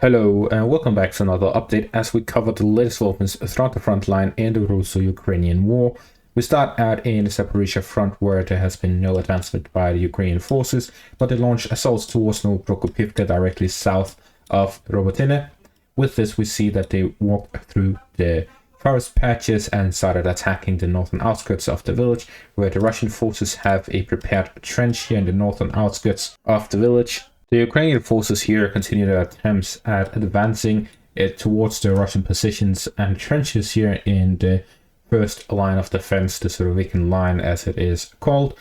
Hello and welcome back to another update as we cover the latest developments throughout the front line in the Russo-Ukrainian war. We start out in the Zaporizhia front where there has been no advancement by the Ukrainian forces, but they launched assaults towards Prokopivka directly south of Robotine. With this we see that they walked through the forest patches and started attacking the northern outskirts of the village, where the Russian forces have a prepared trench here in the northern outskirts of the village. The Ukrainian forces here continue their attempts at advancing towards the Russian positions and trenches here in the first line of defense, the Surovikin line as it is called,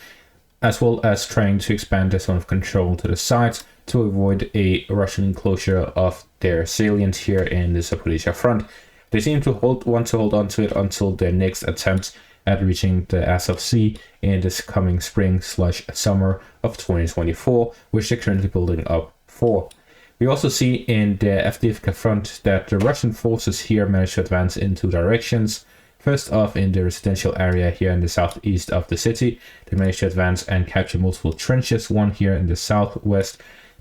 as well as trying to expand their zone of control to the sides to avoid a Russian enclosure of their salient here in the Zaporizhia front. They seem to want to hold on to it until their next attempt at reaching the Azov Sea in this coming spring/summer of 2024, which they're currently building up for. We also see in the Avdiivka front that the Russian forces here managed to advance in two directions. First off, in the residential area here in the southeast of the city, they managed to advance and capture multiple trenches, one here in the southwest,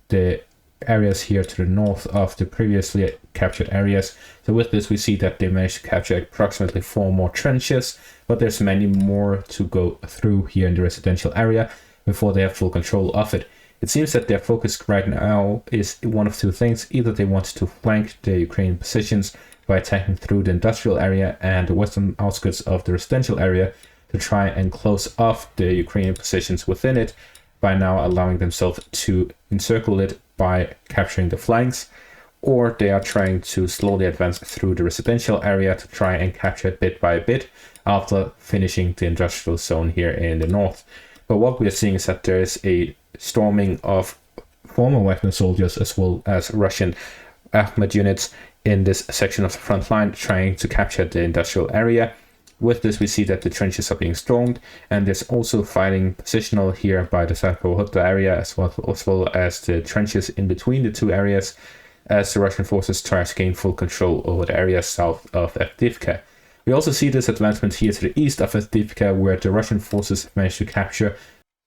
the areas here to the north of the previously captured areas. So with this we see that they managed to capture approximately 4 more trenches, but there's many more to go through here in the residential area before they have full control of it. It seems that their focus right now is one of two things. Either they want to flank the Ukrainian positions by attacking through the industrial area and the western outskirts of the residential area to try and close off the Ukrainian positions within it by now allowing themselves to encircle it by capturing the flanks, or they are trying to slowly advance through the residential area to try and capture it bit by bit after finishing the industrial zone here in the north. But what we are seeing is that there is a storming of former Wagner soldiers as well as Russian Ahmed units in this section of the front line trying to capture the industrial area. With this we see that the trenches are being stormed, and there's also fighting positional here by the Zaporizhia area as well as the trenches in between the two areas as the Russian forces try to gain full control over the area south of Avdiivka. We also see this advancement here to the east of Avdiivka where the Russian forces managed to capture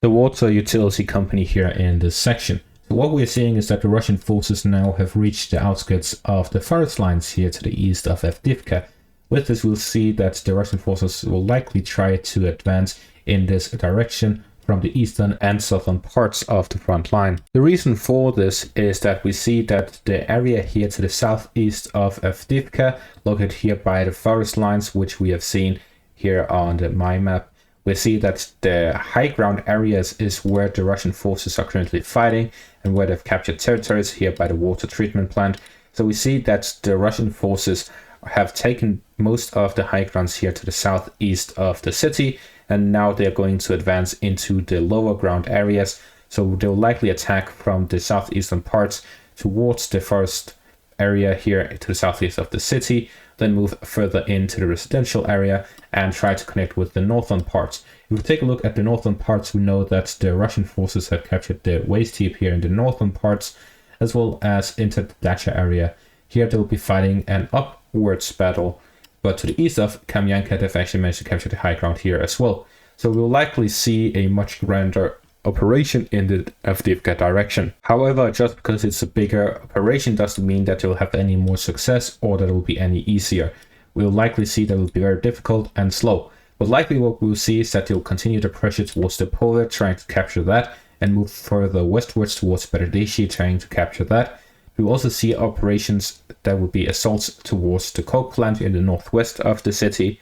the water utility company here in this section. So what we're seeing is that the Russian forces now have reached the outskirts of the forest lines here to the east of Avdiivka. With this, we'll see that the Russian forces will likely try to advance in this direction from the eastern and southern parts of the front line. The reason for this is that we see that the area here to the southeast of Avdiivka, located here by the forest lines, which we have seen here on the map, we see that the high ground areas is where the Russian forces are currently fighting and where they've captured territories here by the water treatment plant. So we see that the Russian forces have taken most of the high grounds here to the southeast of the city, and now they're going to advance into the lower ground areas. So they'll likely attack from the southeastern parts towards the forest area here to the southeast of the city, then move further into the residential area and try to connect with the northern parts. If we take a look at the northern parts, we know that the Russian forces have captured the waste heap here in the northern parts, as well as into the Dacha area. Here they'll be fighting an upwards battle, but to the east of Kamyanka they've actually managed to capture the high ground here as well. So we'll likely see a much grander operation in the Avdiivka direction. However, just because it's a bigger operation doesn't mean that you'll have any more success or that it will be any easier. We'll likely see that it will be very difficult and slow. But likely what we'll see is that they'll continue the pressure towards the Pola, trying to capture that, and move further westwards towards Berdeshi, trying to capture that. We also see operations that would be assaults towards the coke plant in the northwest of the city.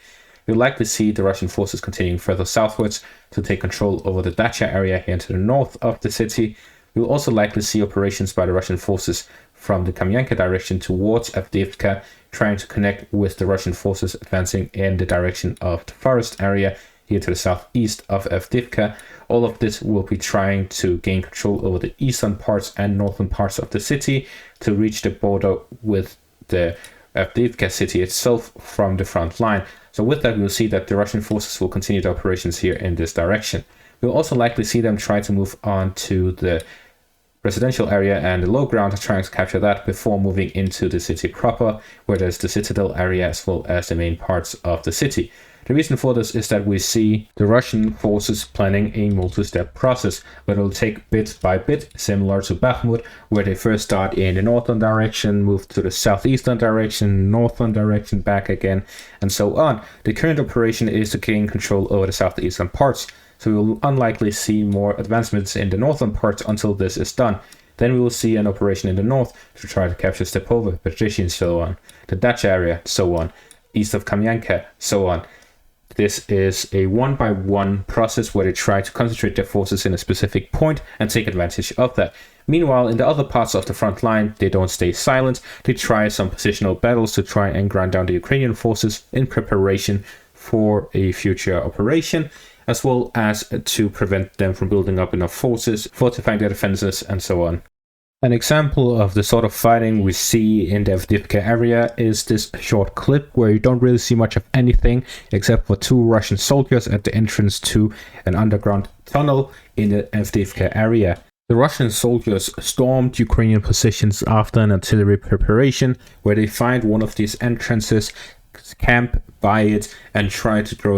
We'll likely see the Russian forces continuing further southwards to take control over the Dacha area here to the north of the city. We'll also likely see operations by the Russian forces from the Kamyanka direction towards Avdiivka, trying to connect with the Russian forces advancing in the direction of the forest area here to the southeast of Avdiivka. All of this will be trying to gain control over the eastern parts and northern parts of the city to reach the border with the Avdiivka city itself from the front line. So with that, we'll see that the Russian forces will continue their operations here in this direction. We'll also likely see them try to move on to the residential area and the low ground, trying to capture that before moving into the city proper, where there's the citadel area as well as the main parts of the city. The reason for this is that we see the Russian forces planning a multi-step process, but it'll take bit by bit, similar to Bakhmut, where they first start in the northern direction, move to the southeastern direction, northern direction, back again, and so on. The current operation is to gain control over the southeastern parts, so we will unlikely see more advancements in the northern parts until this is done. Then we will see an operation in the north to try to capture Stepova, Berezhny, and so on, the Dutch area, so on, east of Kamyanka, so on. This is a one-by-one process where they try to concentrate their forces in a specific point and take advantage of that. Meanwhile, in the other parts of the front line, they don't stay silent. They try some positional battles to try and grind down the Ukrainian forces in preparation for a future operation, as well as to prevent them from building up enough forces, fortifying their defenses, and so on. An example of the sort of fighting we see in the Avdiivka area is this short clip where you don't really see much of anything except for 2 Russian soldiers at the entrance to an underground tunnel in the Avdiivka area. The Russian soldiers stormed Ukrainian positions after an artillery preparation where they find one of these entrances, camp by it, and try to throw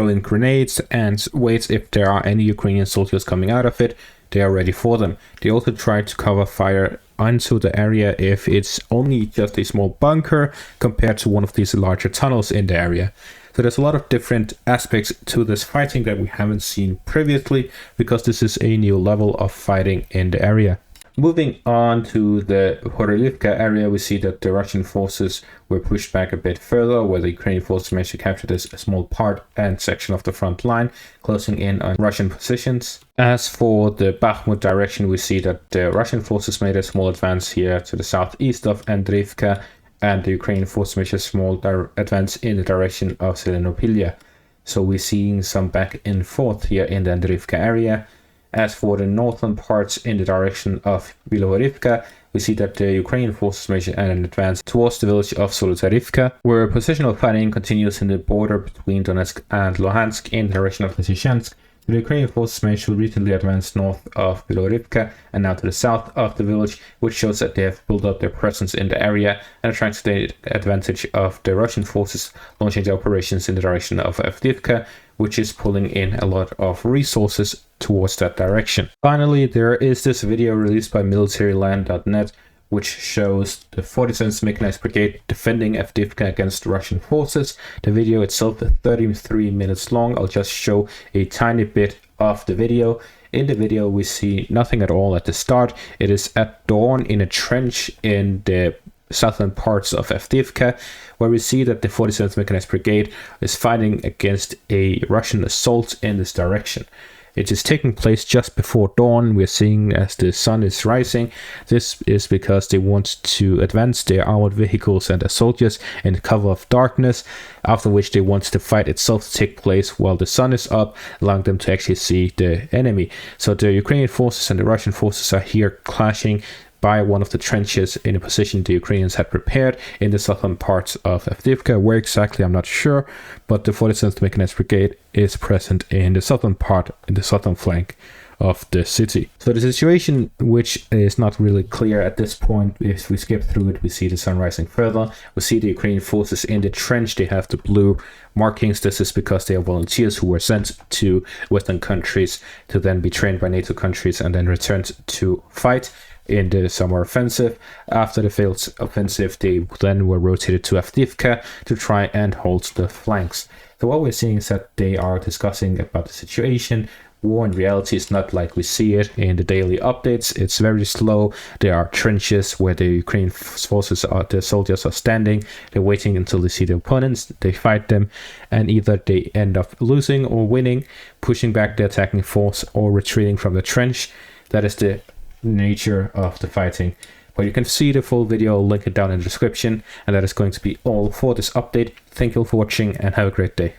in grenades and wait if there are any Ukrainian soldiers coming out of it. They are ready for them. They also try to cover fire onto the area if it's only just a small bunker compared to one of these larger tunnels in the area. So there's a lot of different aspects to this fighting that we haven't seen previously, because this is a new level of fighting in the area. Moving on to the Avdiivka area, we see that the Russian forces were pushed back a bit further, where the Ukrainian forces managed to capture this small part and section of the front line, closing in on Russian positions. As for the Bakhmut direction, we see that the Russian forces made a small advance here to the southeast of Avdiivka, and the Ukrainian forces made a small advance in the direction of Zelenopilya. So we're seeing some back and forth here in the Avdiivka area. As for the northern parts in the direction of Bilohorivka, we see that the Ukrainian forces made an advance towards the village of Solozarivka, where positional fighting continues in the border between Donetsk and Luhansk in the direction of Lysychansk. The Ukrainian forces managed to recently advance north of Bilohorivka and now to the south of the village, which shows that they have built up their presence in the area and are trying to take advantage of the Russian forces launching their operations in the direction of Avdiivka, which is pulling in a lot of resources towards that direction. Finally, there is this video released by militaryland.net which shows the 47th Mechanized Brigade defending Avdiivka against Russian forces. The video itself is 33 minutes long. I'll just show a tiny bit of the video. In the video, we see nothing at all at the start. It is at dawn in a trench in the southern parts of Avdiivka, where we see that the 47th Mechanized Brigade is fighting against a Russian assault in this direction. It is taking place just before dawn. We're seeing as the sun is rising. This is because they want to advance their armored vehicles and their soldiers in the cover of darkness, after which they want the fight itself to take place while the sun is up, allowing them to actually see the enemy. So the Ukrainian forces and the Russian forces are here clashing by one of the trenches in a position the Ukrainians had prepared in the southern parts of Avdiivka. Where exactly, I'm not sure, but the 47th Mechanized Brigade is present in the southern part, in the southern flank of the city. So the situation, which is not really clear at this point, if we skip through it, we see the sun rising further. We see the Ukrainian forces in the trench. They have the blue markings. This is because they are volunteers who were sent to Western countries to then be trained by NATO countries and then returned to fight in the summer offensive. After the failed offensive, they then were rotated to Avdiivka to try and hold the flanks. So what we're seeing is that they are discussing about the situation. War in reality is not like we see it in the daily updates. It's very slow. There are trenches where the Ukrainian forces are, the soldiers are standing. They're waiting until they see the opponents. They fight them, and either they end up losing or winning, pushing back the attacking force or retreating from the trench. That is the nature of the fighting. But you can see the full video, I'll link it down in the description, and that is going to be all for this update. Thank you all for watching and have a great day.